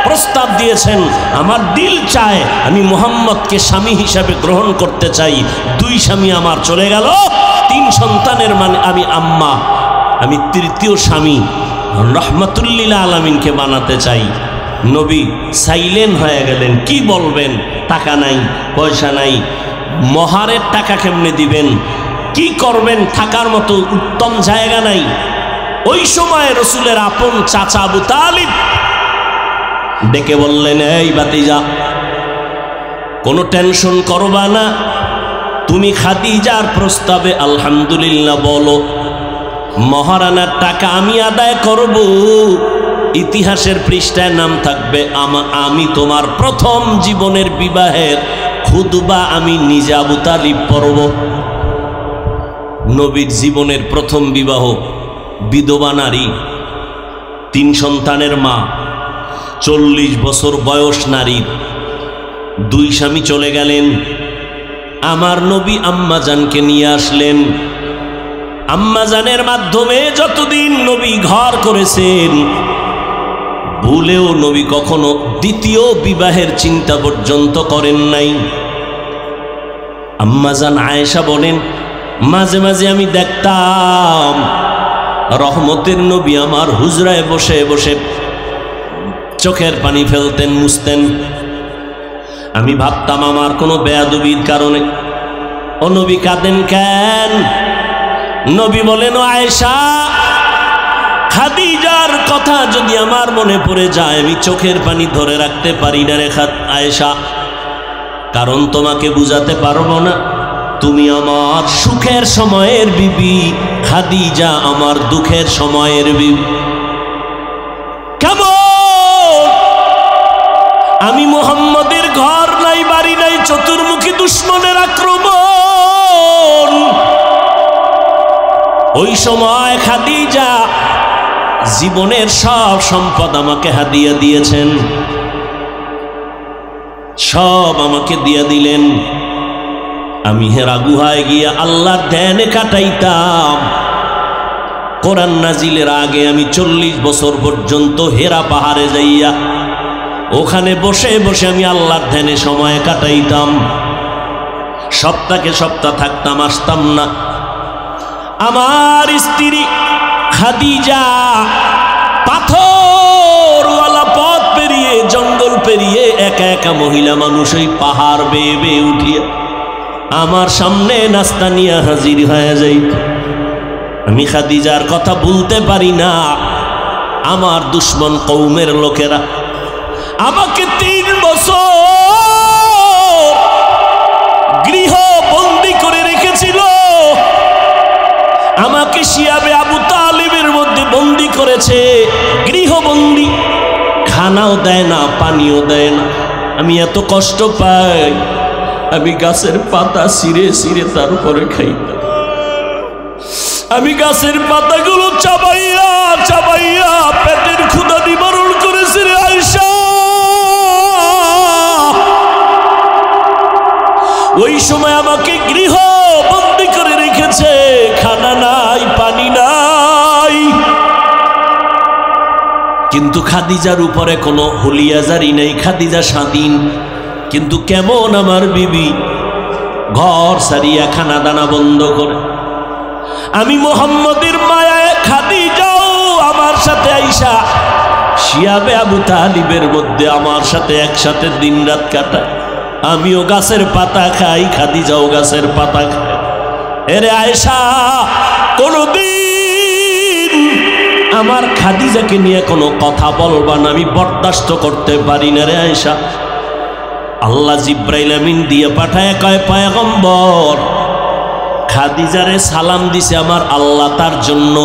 প্রস্তাব দিয়েছেন, আমার দিল চায় আমি মুহাম্মদকে স্বামী হিসাবে গ্রহণ করতে চাই। 2 স্বামী আমার চলে গেল, 3 সন্তানের মানে আমি আম্মা, আমি 3য় স্বামী রহমাতুল্লিল আলামিনকে বানাতে চাই। নবী সাইলেন্ট হয়ে গেলেন। কি বলবেন? টাকা নাই, পয়সা নাই, মহারের টাকা কেমনে দিবেন, কি করবেন, থাকার মতো উত্তম জায়গা নাই। ওই সময় রসুলের আপন চাচা আবু তালিব ডেকে বললেন, এই ভাতিজা, কোনো টেনশন করবা না, তুমি খাদিজার প্রস্তাবে আলহামদুলিল্লাহ বলো, মহারানার টাকা আমি আদায় করব, ইতিহাসের পৃষ্ঠায় নাম থাকবে আমি তোমার প্রথম জীবনের বিবাহের খুতবা আমি নিজে আবু তালিব পড়ব। নবীর জীবনের প্রথম বিবাহ, বিধবা নারী, 3 সন্তানের মা, 40 বছর বয়স নারীর, 2 স্বামী চলে গেলেন। আমার নবী আম্মাজানকে নিয়ে আসলেন। আম্মাজানের মাধ্যমে যতদিন নবী ঘর করেছেন, ভুলেও নবী কখনো দ্বিতীয় বিবাহের চিন্তা পর্যন্ত করেন নাই। আম্মাজান আয়েশা বলেন, মাঝে মাঝে আমি দেখতাম রহমতের নবী আমার হুজরায় বসে বসে চোখের পানি ফেলতেন, মুছতেন। আমি ভাবতাম আমার কোনো বেয়াদবির কারণে। ও নবী কাঁদেন কেন? নবী বলেন, ও আয়েশা, খাদিজার কথা যদি আমার মনে পড়ে যায় আমি চোখের পানি ধরে রাখতে পারি না রে আয়েশা, কারণ তোমাকে বুঝাতে পারবো না, তুমি আমার সুখের সময়ের বিবি, খাদিজা আমার দুঃখের সময়ের বিবি। কেমন আমি মুহাম্মদের ঘর নাই, বাড়ি নাই, চতুর্মুখী দুশ্মনের আক্রমণ। ওই সময় খাদিজা জীবনের সব সম্পদ আমাকে হাদিয়া দিয়েছেন, সব আমাকে দিয়া দিলেন। আমি হেরা গুহায় গিয়া আল্লাহর ধ্যানে কাটাইতাম। কোরআন নাজিলের আগে আমি 40 বছর পর্যন্ত হেরা পাহাড়ে যাইয়া ওখানে বসে বসে আমি আল্লাহর ধ্যানে সময় কাটাইতাম। সপ্তাহে সপ্তাহ থাকতাম, আসতাম না। আমার স্ত্রী খাদিজা পাথরওয়ালা পথ পেরিয়ে পেরিয়ে একা একা মহিলা মানুষ ওই পাহাড় বেয়ে বেয়ে উঠিয়া আমার সামনে নাস্তা নিয়ে হাজির হয়ে যাইত। আমি খাদিজার কথা ভুলতে পারি না। আমার দুশ্মন কওমের লোকেরা আমাকে 3 বছর গৃহবন্দী করে রেখেছিল। আমাকে শিয়াবে আবু তালিবের মধ্যে বন্দী করেছে, গৃহবন্দী। খানাও দেয় না, পানিও দেয় না। আমি এত কষ্ট পাই, আমি গাছের পাতা ছিঁড়ে ছিঁড়ে তারপরে খাই। আমি গাছের পাতাগুলো চাবাইয়া চাবাইয়া পেটের ক্ষুধা নিবারণ করেছি রে আয়েশা। ওই সময় আমাকে গৃহবন্দী করে রেখেছে, খানা নাই, পানি নাই। কিন্তু খাদিজার উপরে কোনো হুলিয়াজারি নেই, খাদিজা স্বাধীন। কিন্তু কেমন আমার বিবি ঘর সারিয়া খানা দানা বন্ধ করে। আমি মুহাম্মদের মায়ায় খাদিজাও আমার সাথে আইসা শিয়াবে আবু তালিবের মধ্যে আমার সাথে একসাথে দিন রাত কাটায়। আমিও গাছের পাতা খাই, খাদিজাও গাছের পাতা খায়। এরে আয়েশা, কোনদিন আমার খাদিজাকে নিয়ে কোনো কথা বলবা না, আমি বরদাস্ত করতে পারি না রে আয়েশা। আল্লাহ জিব্রাইল আমিন দিয়ে পাঠায় কয়, পয়গম্বর খাদিজারে সালাম দিছে আমার আল্লাহ, তার জন্য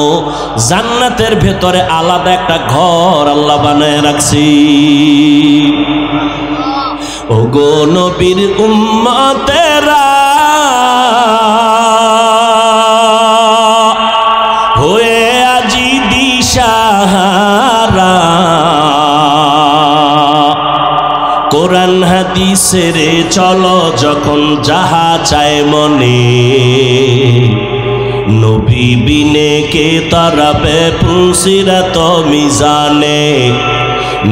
জান্নাতের ভেতরে আলাদা একটা ঘর আল্লাহ বানায় রাখছি। ওগো নবীর উম্মতেরা হয়ে আজি দিশাহারা, কোরআন হাদিসের চলো যখন যাহা চায় মনে, নবী বিনে কে তারাবে পুলসিরাত মিজানে,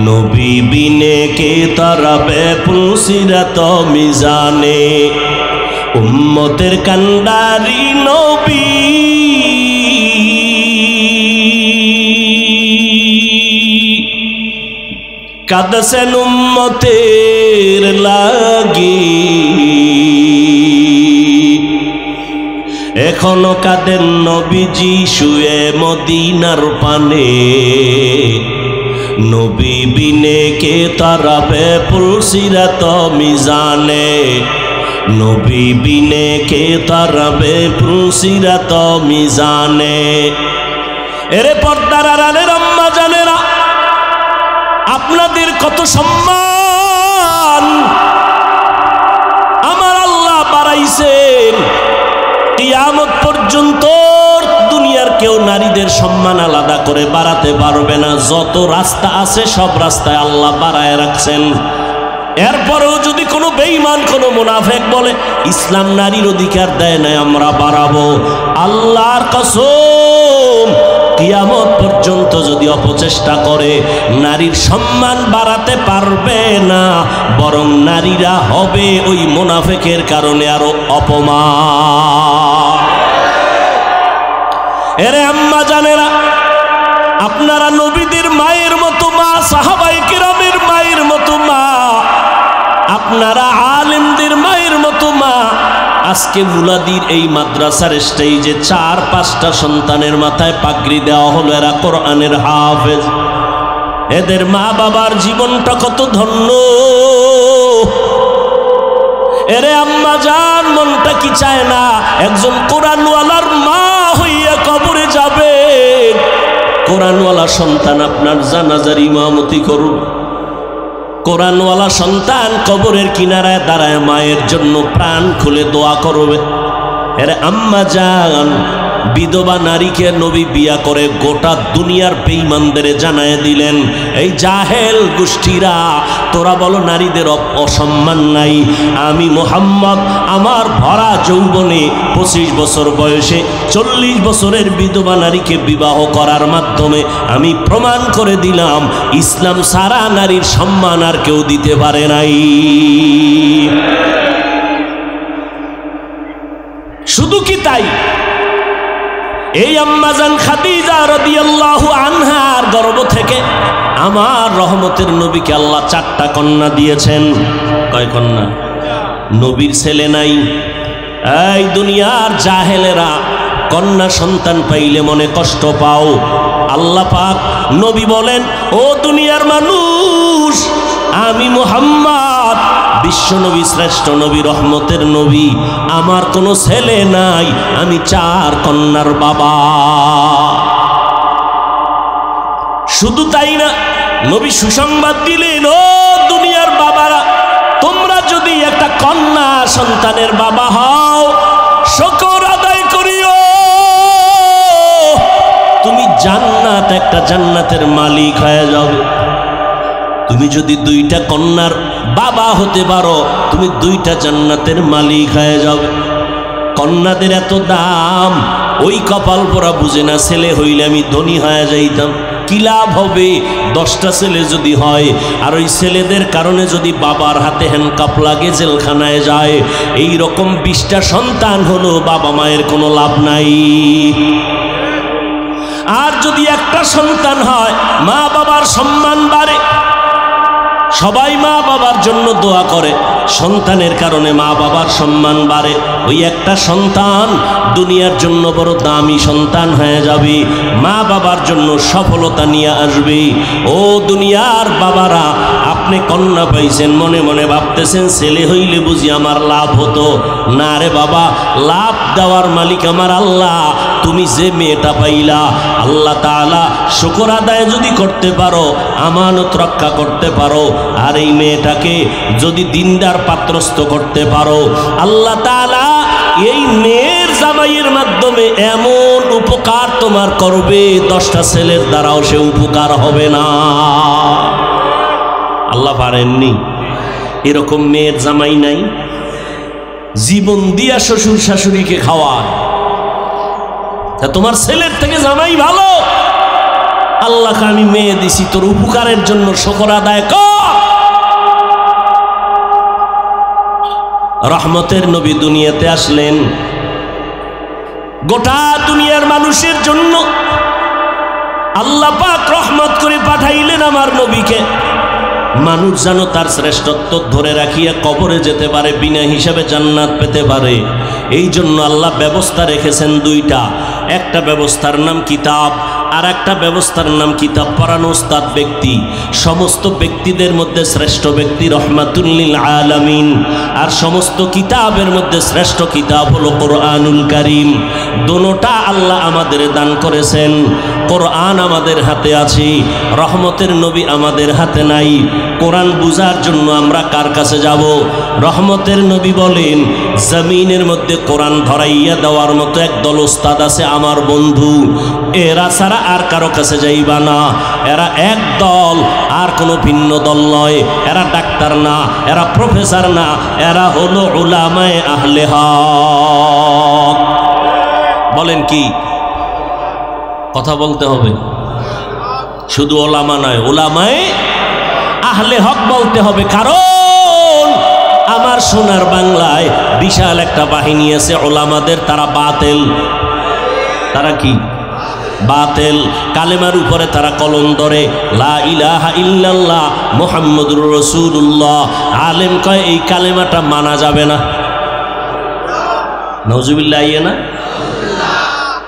নবী বিনে কে তারাবে পুলসিরাত মিজানে। উম্মতের কান্ডারি নবী কাঁদছেন উম্মতের লাগি, এখনো কাঁদেন নবীজি শুয়ে মদিনার পানে, নবী বিনে কে তারাবে পুলসিরাত মিজানে, নবী বিনে কে তারাবে পুলসিরাত মিজানে। এরে পর্দার আড়ালের আম্মা জানেরা, আপনাদের কত সম্মান আমার আল্লাহ বাড়াইছেন। কিয়ামত পর্যন্ত দুনিয়ার কেউ নারীদের সম্মান আলাদা করে বাড়াতে পারবে না। যত রাস্তা আছে সব রাস্তায় আল্লাহ বাড়ায় রাখছেন। এরপরেও যদি কোনো বেঈমান, কোনো মুনাফিক বলে ইসলাম নারীর অধিকার দেয় না, আমরা বাড়াবো, আল্লাহর কসম কিয়ামত পর্যন্ত যদি অপচেষ্টা করে নারীর সম্মান বাড়াতে পারবে না, বরং নারীরা হবে ওই মুনাফিকের কারণে আরো অপমান। এরে আম্মা জানেরা, আপনারা নবীদের মায়ের মতো মা, সাহাবায়ে কেরামের মায়ের মতো মা, আপনারা আলেমদের মায়ের মতো মা। আজকে মুলাদির এই মাদ্রাসার স্টেজে 4-5টা সন্তানের মাথায় পাগড়ি দেওয়া হলো, এরা কোরআনের হাফেজ। এদের মা বাবার জীবনটা কত ধন্য। এরে আম্মা জান, মনটা কি চায় না একজন কোরআনওয়ালার মা হইয়া কবরে যাবে? কোরআনওয়ালা সন্তান আপনার জানাজার ইমামতি করুন। কোরআনওয়ালা সন্তান কবরের কিনারায় দাঁড়ায় মায়ের জন্য প্রাণ খুলে দোয়া করবে। এর আম্মা জান, বিধবা নারীকে নবী বিয়া করে গোটা দুনিয়ার বেঈমানদের জানায় দিলেন, এই জাহেল গোষ্ঠীরা তোরা বলো নারীদের অসম্মান নাই, আমি মুহাম্মদ আমার ভরা যৌবনে 25 বছর বয়সে 40 বছরের বিধবা নারীকে বিবাহ করার মাধ্যমে আমি প্রমাণ করে দিলাম ইসলাম সারা নারীর সম্মান আর কেউ দিতে পারে নাই। শুধু কি তাই, এই আম্মাজান খাদিজা রাদিয়াল্লাহু আনহার গর্ভ থেকে আমার রহমতের নবীকে আল্লাহ 4টা কন্যা দিয়েছেন। কয় কন্যা? নবীর ছেলে নাই। এই দুনিয়ার জাহেলেরা কন্যা সন্তান পাইলে মনে কষ্ট পাও। আল্লাহ পাক নবী বলেন, ও দুনিয়ার মানুষ, আমি মুহাম্মদ বিশ্ব নবী, শ্রেষ্ঠ নবী, রহমতের নবী, আমার কোনো ছেলে নাই, আমি 4 কন্যার বাবা। শুধু তাই না, নবী সুসংবাদ দিলেন, ও দুনিয়ার বাবারা, তোমরা যদি একটা কন্যা সন্তানের বাবা হও, শুকর আদায় করিও, তুমি জান্নাত, একটা জান্নাতের মালিক হয়ে যাবে। তুমি যদি 2টা কন্যার বাবা হতে পারো, তুমি 2টা জান্নাতের মালিক হয়ে যাবে। কন্যাদের এত দাম, ওই কপাল পোড়া বুঝে না, ছেলে হইলে আমি ধনী হয়ে যাইতাম। কি লাভ হবে 10টা ছেলে যদি হয়, আর ওই ছেলেদের কারণে যদি বাবার হাতে হ্যান্ডকাপ লাগে, জেলখানায় যায়। এই রকম 20টা সন্তান হলো, বাবা মায়ের কোনো লাভ নাই। আর যদি একটা সন্তান হয়, মা বাবার সম্মান বাড়ে। সবাই মা বাবার জন্য দোয়া করে, সন্তানের কারণে মা বাবার সম্মান বাড়ে। ওই একটা সন্তান দুনিয়ার জন্য বড় দামি সন্তান হয়ে যাবে, মা বাবার জন্য সফলতা নিয়ে আসবে। ও দুনিয়ার বাবারা, আপনি কন্যা পাইছেন, মনে মনে ভাবতেছেন ছেলে হইলে বুঝি আমার লাভ হতো। না রে বাবা, লাভ দেওয়ার মালিক আমার আল্লাহ। তুমি যে মেয়েটা পাইলা, আল্লাহ তাআলা শুকর আদায় যদি করতে পারো, আমানত রক্ষা করতে পারো, আর এই মেয়েটাকে যদি দিনদার পাত্রস্থ করতে পারো, আল্লাহ তাআলা এই মেয়ের জামাইয়ের মাধ্যমে এমন উপকার তোমার করবে, 10টা ছেলের দ্বারাও সে উপকার হবে না। আল্লাহ পারেননি? এরকম মেয়ের জামাই নাই? জীবন দিয়া শ্বশুর শাশুড়িকে খাওয়ায়, তা তোমার ছেলের থেকে জামাই ভালো। আল্লাহকে আমি মেয়ে দিছি তোর উপকারের জন্য, শুকর আদায় কর। রহমতের নবী দুনিয়াতে আসলেন গোটা দুনিয়ার মানুষের জন্য। আল্লাহ পাক রহমত করে পাঠাইলেন আমার নবীকে। মানুষ যেন তার শ্রেষ্ঠত্ব ধরে রাখিয়া কবরে যেতে পারে, বিনা হিসাবে জান্নাত পেতে পারে। এই জন্য আল্লাহ ব্যবস্থা রেখেছেন 2টা। একটা ব্যবস্থার নাম কিতাব, আর একটা ব্যবস্থার নাম কিতাব পড়ানো উস্তাদ ব্যক্তি। সমস্ত ব্যক্তিদের মধ্যে শ্রেষ্ঠ ব্যক্তি রহমাতুল লিল আলামিন, আর সমস্ত কিতাবের মধ্যে শ্রেষ্ঠ কিতাব হলো কোরআনুল কারীম। দুটোটা আল্লাহ আমাদের দান করেছেন। কোরআন আমাদের হাতে আছে, রহমতের নবী আমাদের হাতে নাই। কোরআন বুঝার জন্য আমরা কার কাছে যাব? রহমতের নবী বলেন, জমিনের মধ্যে কোরআন ধরাইয়া দেওয়ার মতো একদল উস্তাদ আছে আমার বন্ধু, এরা ছাড়া আর কারো কাছে যাইবা না। এরা এক দল, আর কোনো ভিন্ন দল নয়। এরা ডাক্তার না, এরা প্রফেসর না, এরা হলো উলামায়ে আহলে হক। বলেন কি? কথা বলতে হবে, শুধু ওলামা নয়, উলামায়ে আহলে হক বলতে হবে। কারণ আমার সোনার বাংলায় বিশাল একটা বাহিনী আছে ওলামাদের, তারা বাতেল। তারা কি? বাতেল। কালেমার উপরে তারা কলম ধরে, লা ইলাহা ইল্লাল্লাহ মুহাম্মাদুর রাসূলুল্লাহ। আলেম কয় এই কালেমাটা মানা যাবে না। নাউজুবিল্লাহ। না,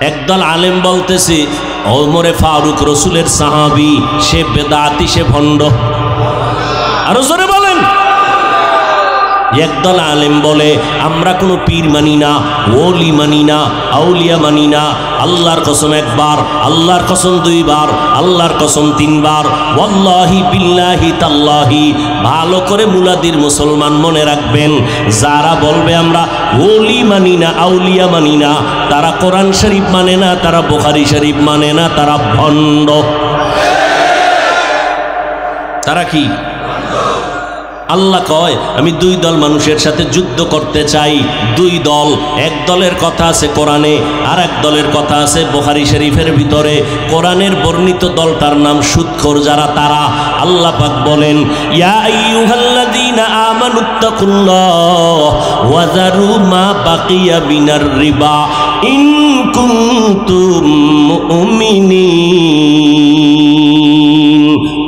একদল আলেম বলতেছে ওমরে ফারুক রসুলের সাহাবী, সে বেদাতি, সে ভণ্ড। আরো জোরে বলেন। একদল আলেম বলে আমরা কোনো পীর মানি না, ওলি মানি না, আউলিয়া মানি না। আল্লাহর কসম একবার, আল্লাহর কসম 2 বার, আল্লাহর কসম 3 বার, ওয়াল্লাহি বিল্লাহি তাল্লাহি। ভালো করে মুলাদির মুসলমান মনে রাখবেন, যারা বলবে আমরা ওলি মানি না, আউলিয়া মানি না, তারা কোরআন শরীফ মানে না, তারা বুখারী শরীফ মানে না, তারা ভণ্ড। তারা কি? আল্লাহ কয় আমি 2 দল মানুষের সাথে যুদ্ধ করতে চাই। 2 দল, এক দলের কথা আছে কোরআনে, আর এক দলের কথা আছে বুখারী শরীফের ভিতরে। কোরআনের বর্ণিত দলটার নাম সুদখোর যারা, তারা। আল্লাহ পাক বলেন, ইয়া আইয়ুহাল্লাযীনা আমানুত্তাকুল্লাহ ওয়া যারু মা বাকিয়া মিনার রিবা ইন কুনতুম মুমিনিন।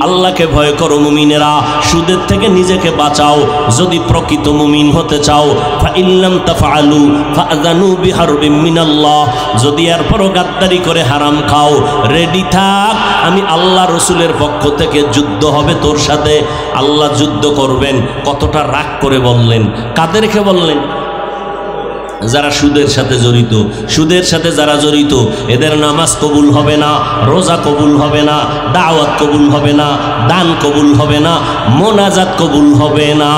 আল্লাহকে ভয় করো মুমিনেরা, সুদের থেকে নিজেকে বাঁচাও যদি প্রকৃত মুমিন হতে চাও। ফাইল্লাম তাফআলু ফাআযানু বিহারবিম মিনাল্লাহ, যদি এরপরও গাদ্দারি করে হারাম খাও, রেডি থাক, আমি আল্লাহ রসুলের পক্ষ থেকে যুদ্ধ হবে তোর সাথে। আল্লাহ যুদ্ধ করবেন, কতটা রাগ করে বললেন, কাদেরকে বললেন? যারা সুদের সাথে জড়িত। সুদের সাথে যারা জড়িত এদের নামাজ কবুল হবে না, রোজা কবুল হবে না, দাওয়াত কবুল হবে না, দান কবুল হবে না, মোনাজাত কবুল হবে না।